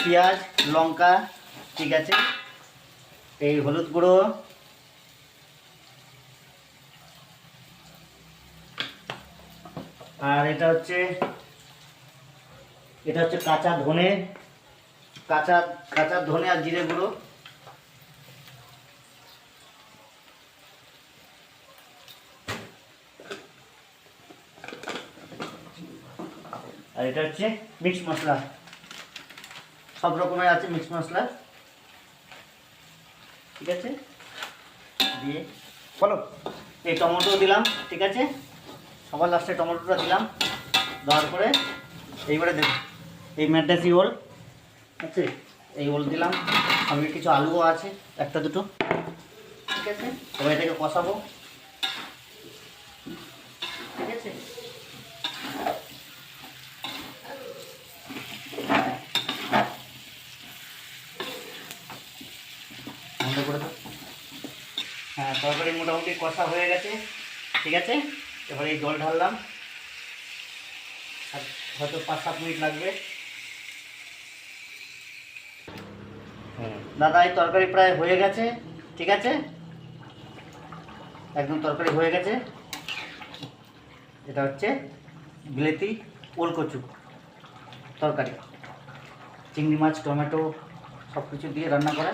পেঁয়াজ লঙ্কা, ঠিক আছে, এই হলুদ গুঁড়ো, আর এটা হচ্ছে কাঁচা ধনে, কাঁচা ধনে আর জিরে গুঁড়ো, আর এটা হচ্ছে মিক্স মশলা, সব রকমের আছে মিক্স মশলা, ঠিক আছে। দিয়ে বলো, এই টমেটো দিলাম, ঠিক আছে, সবার লাস্টে টমেটোটা দিলাম, দেওয়ার পরে এইবারে দেব এই ম্যাড্রাসি ওল আছে, এই ওল দিলাম, সঙ্গে কিছু আলুও আছে একটা দুটো, ঠিক আছে। এবার এটাকে কষাবো, ঠিক আছে। বন্ধ করে দাও। হ্যাঁ, তরকারি মোটামুটি কষা হয়ে গেছে, ঠিক আছে। এবার এই জল ঢাললাম, আর হয়তো 5-7 মিনিট লাগবে। দাদা এই তরকারি প্রায় হয়ে গেছে, ঠিক আছে, একদম তরকারি হয়ে গেছে। এটা হচ্ছে বিলেতি ওলকচু তরকারি, চিংড়ি মাছ টমেটো সব কিছু দিয়ে রান্না করা।